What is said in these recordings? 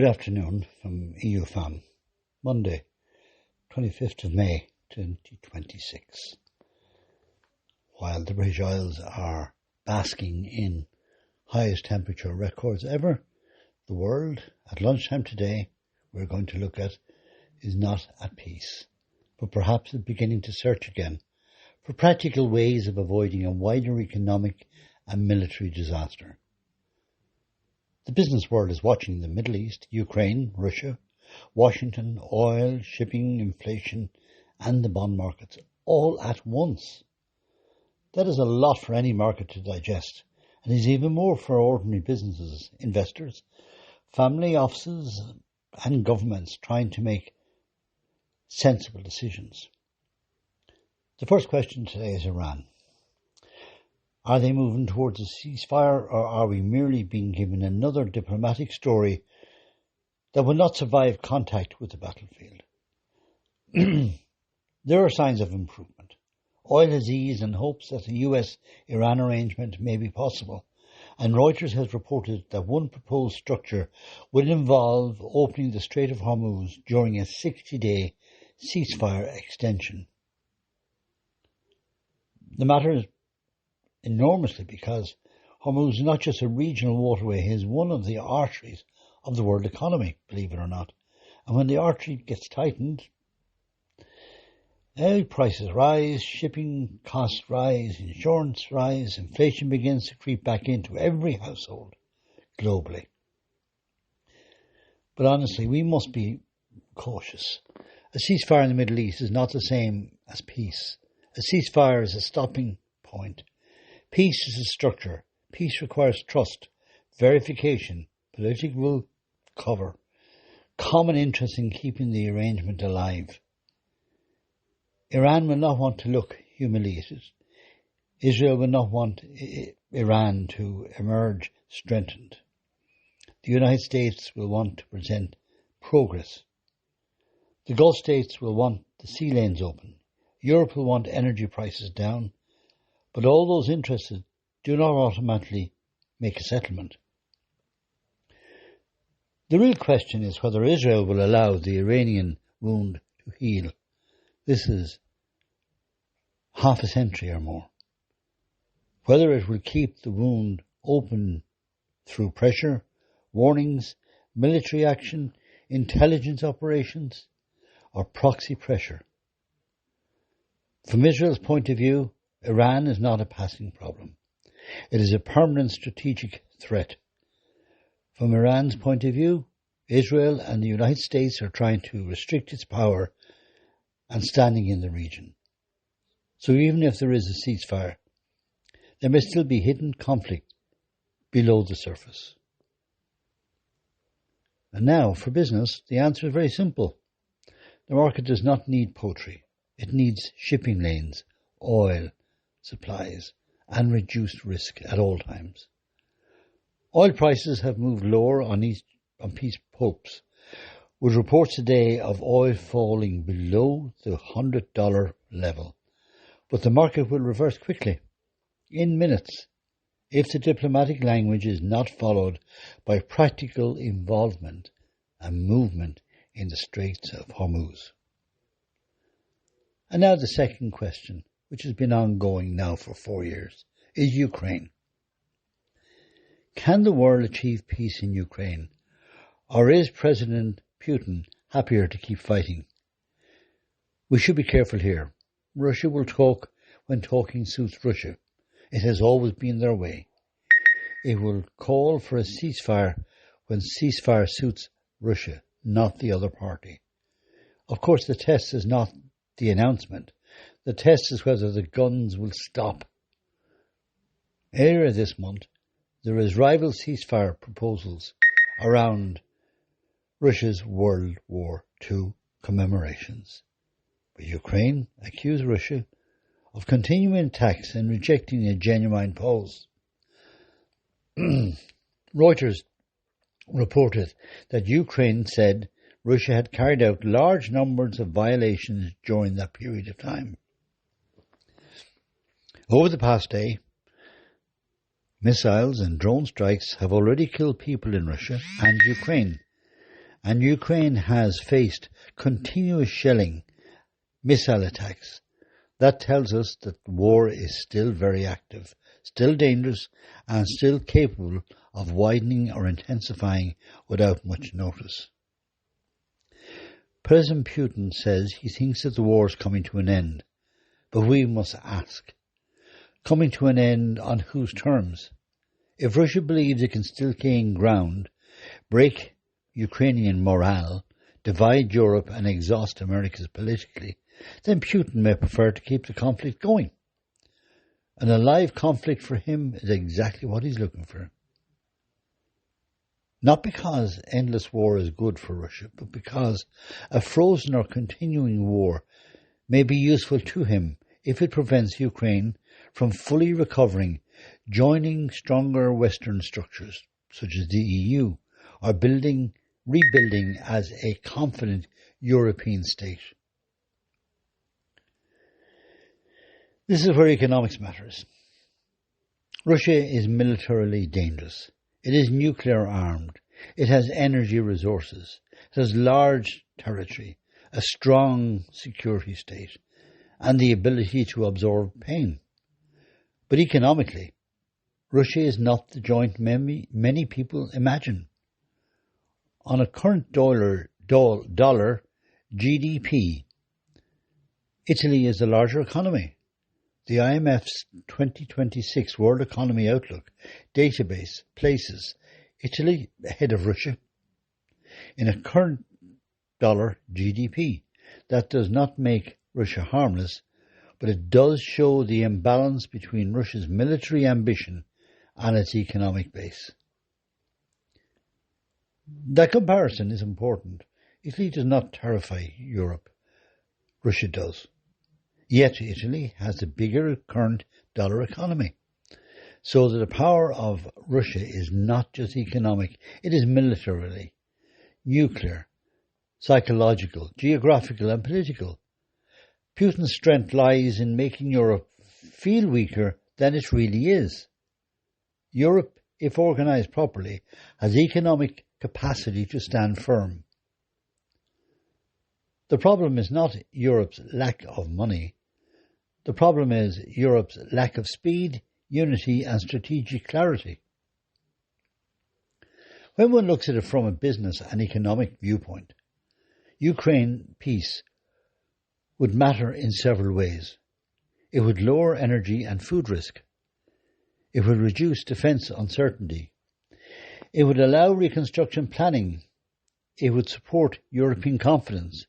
Good afternoon from EUFAM, Monday, 25th of May 2026. While the British Isles are basking in highest temperature records ever, the world at lunchtime today we're going to look at is not at peace, but perhaps is beginning to search again for practical ways of avoiding a wider economic and military disaster. The business world is watching the Middle East, Ukraine, Russia, Washington, oil, shipping, inflation, and the bond markets all at once. That is a lot for any market to digest, and is even more for ordinary businesses, investors, family offices, and governments trying to make sensible decisions. The first question today is Iran. Are they moving towards a ceasefire, or are we merely being given another diplomatic story that will not survive contact with the battlefield? There are signs of improvement. Oil has eased and hopes that a US-Iran arrangement may be possible, and Reuters has reported that one proposed structure would involve opening the Strait of Hormuz during a 60-day ceasefire extension. The matter is enormously because Hormuz is not just a regional waterway, it is one of the arteries of the world economy, believe it or not. And when the artery gets tightened, oil prices rise, shipping costs rise, insurance rise, inflation begins to creep back into every household globally. But honestly, we must be cautious. A ceasefire in the Middle East is not the same as peace. A ceasefire is a stopping point. Peace is a structure. Peace requires trust, verification, political cover, common interest in keeping the arrangement alive. Iran will not want to look humiliated. Israel will not want Iran to emerge strengthened. The United States will want to present progress. The Gulf states will want the sea lanes open. Europe will want energy prices down. But all those interested do not automatically make a settlement. The real question is whether Israel will allow the Iranian wound to heal. This is half a century or more. Whether it will keep the wound open through pressure, warnings, military action, intelligence operations, or proxy pressure. From Israel's point of view, Iran is not a passing problem. It is a permanent strategic threat. From Iran's point of view, Israel and the United States are trying to restrict its power and standing in the region. So even if there is a ceasefire, there may still be hidden conflict below the surface. And now, for business, the answer is very simple. The market does not need poetry. It needs shipping lanes, oil, supplies, and reduced risk at all times. Oil prices have moved lower on peace hopes, with reports today of oil falling below the $100 level. But the market will reverse quickly, in minutes, if the diplomatic language is not followed by practical involvement and movement in the Straits of Hormuz. And now the second question, which has been ongoing now for 4 years, is Ukraine. Can the world achieve peace in Ukraine, or is President Putin happier to keep fighting? We should be careful here. Russia will talk when talking suits Russia. It has always been their way. It will call for a ceasefire when ceasefire suits Russia, not the other party. Of course, the test is not the announcement. The test is whether the guns will stop. Earlier this month, there is rival ceasefire proposals around Russia's World War II commemorations. But Ukraine accused Russia of continuing attacks and rejecting a genuine pause. Reuters reported that Ukraine said Russia had carried out large numbers of violations during that period of time. Over the past day, missiles and drone strikes have already killed people in Russia and Ukraine. and Ukraine has faced continuous shelling, missile attacks. That tells us that the war is still very active, still dangerous, and still capable of widening or intensifying without much notice. President Putin says he thinks that the war is coming to an end, but we must ask, coming to an end on whose terms? If Russia believes it can still gain ground, break Ukrainian morale, divide Europe and exhaust Americas politically, then Putin may prefer to keep the conflict going. An alive conflict for him is exactly what he's looking for. Not because endless war is good for Russia, but because a frozen or continuing war may be useful to him if it prevents Ukraine from fully recovering, joining stronger Western structures, such as the EU, or rebuilding as a confident European state. This is where economics matters. Russia is militarily dangerous. It is nuclear armed. It has energy resources. It has large territory, a strong security state, and the ability to absorb pain. But economically, Russia is not the joint many people imagine. On a current dollar GDP, Italy is the larger economy. The IMF's 2026 World Economy Outlook database places Italy ahead of Russia. In a current dollar GDP, that does not make Russia harmless, but it does show the imbalance between Russia's military ambition and its economic base. That comparison is important. Italy does not terrify Europe. Russia does. Yet Italy has a bigger current dollar economy. So that the power of Russia is not just economic, it is militarily, nuclear, psychological, geographical and political. Putin's strength lies in making Europe feel weaker than it really is. Europe, if organised properly, has economic capacity to stand firm. The problem is not Europe's lack of money. The problem is Europe's lack of speed, unity and strategic clarity. When one looks at it from a business and economic viewpoint, Ukraine peace would matter in several ways. It would lower energy and food risk. It would reduce defence uncertainty. It would allow reconstruction planning. It would support European confidence.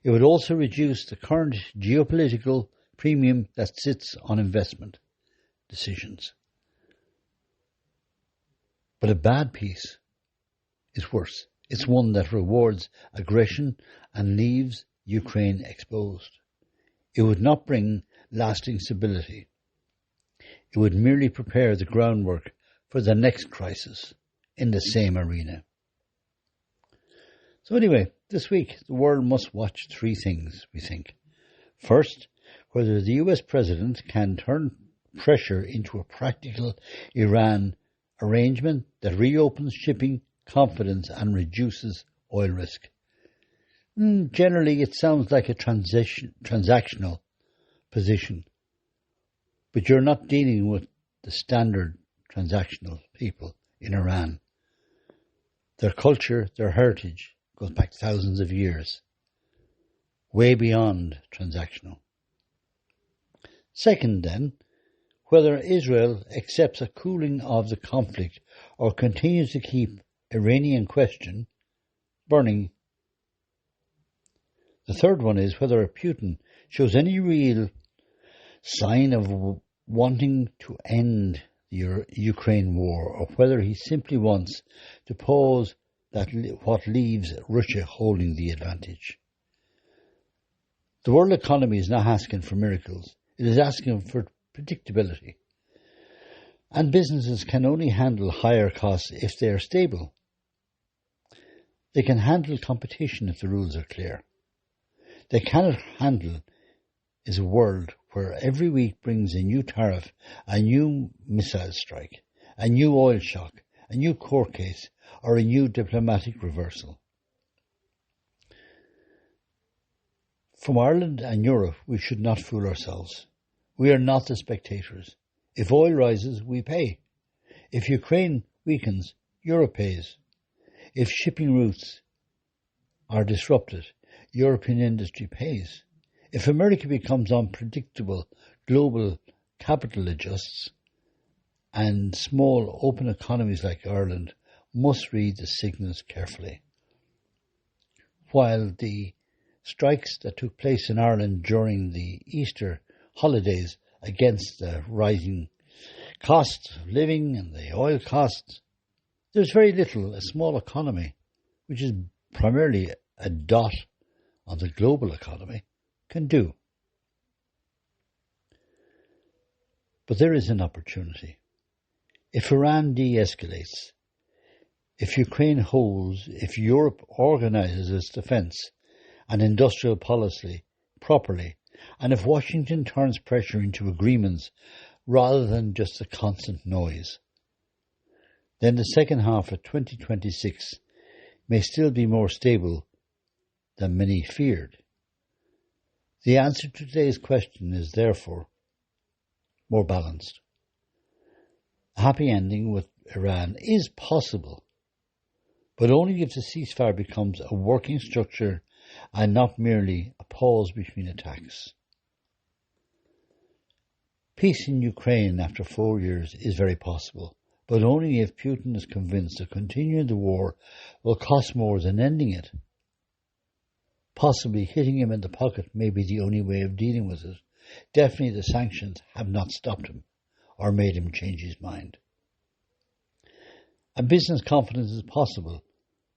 It would also reduce the current geopolitical premium that sits on investment decisions. But a bad peace is worse. It's one that rewards aggression and leaves Ukraine exposed. It would not bring lasting stability. It would merely prepare the groundwork for the next crisis in the same arena. So anyway, this week the world must watch three things, we think. First, whether the US president can turn pressure into a practical Iran arrangement that reopens shipping, confidence and reduces oil risk. Generally, it sounds like a transactional position, but you're not dealing with the standard transactional people in Iran. Their culture, their heritage goes back thousands of years, way beyond transactional. Second, then, whether Israel accepts a cooling of the conflict or continues to keep Iranian question burning. The third one is whether Putin shows any real sign of wanting to end the Ukraine war, or whether he simply wants to pause what leaves Russia holding the advantage. The world economy is not asking for miracles. It is asking for predictability. And businesses can only handle higher costs if they are stable. They can handle competition if the rules are clear. They cannot handle is a world where every week brings a new tariff, a new missile strike, a new oil shock, a new court case, or a new diplomatic reversal. From Ireland and Europe, we should not fool ourselves. We are not the spectators. If oil rises, we pay. If Ukraine weakens, Europe pays. If shipping routes are disrupted, European industry pays. If America becomes unpredictable, global capital adjusts, and small open economies like Ireland must read the signals carefully. While the strikes that took place in Ireland during the Easter holidays against the rising cost of living and the oil costs, there's very little a small economy, which is primarily a dot on the global economy, can do. But there is an opportunity. If Iran de-escalates, if Ukraine holds, if Europe organises its defence and industrial policy properly, and if Washington turns pressure into agreements rather than just a constant noise, then the second half of 2026 may still be more stable than many feared. The answer to today's question is therefore more balanced. A happy ending with Iran is possible, but only if the ceasefire becomes a working structure and not merely a pause between attacks. Peace in Ukraine after 4 years is very possible, but only if Putin is convinced that continuing the war will cost more than ending it. Possibly hitting him in the pocket may be the only way of dealing with it. Definitely the sanctions have not stopped him or made him change his mind. And business confidence is possible,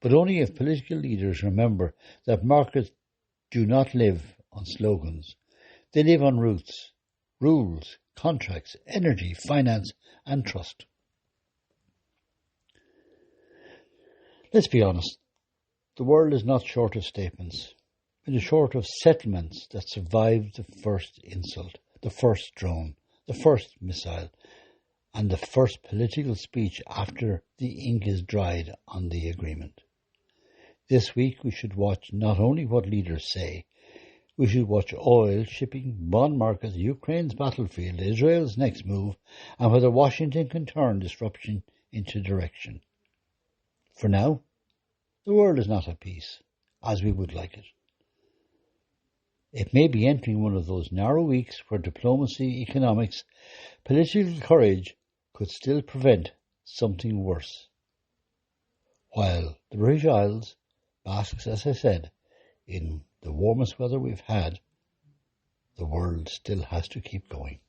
but only if political leaders remember that markets do not live on slogans. They live on roots, rules, contracts, energy, finance, and trust. Let's be honest, the world is not short of statements. It is short of settlements that survived the first insult, the first drone, the first missile, and the first political speech after the ink is dried on the agreement. This week we should watch not only what leaders say, we should watch oil, shipping, bond markets, Ukraine's battlefield, Israel's next move, and whether Washington can turn disruption into direction. For now, the world is not at peace, as we would like it. It may be entering one of those narrow weeks where diplomacy, economics, political courage could still prevent something worse. While the British Isles basks, as I said, in the warmest weather we've had, the world still has to keep going.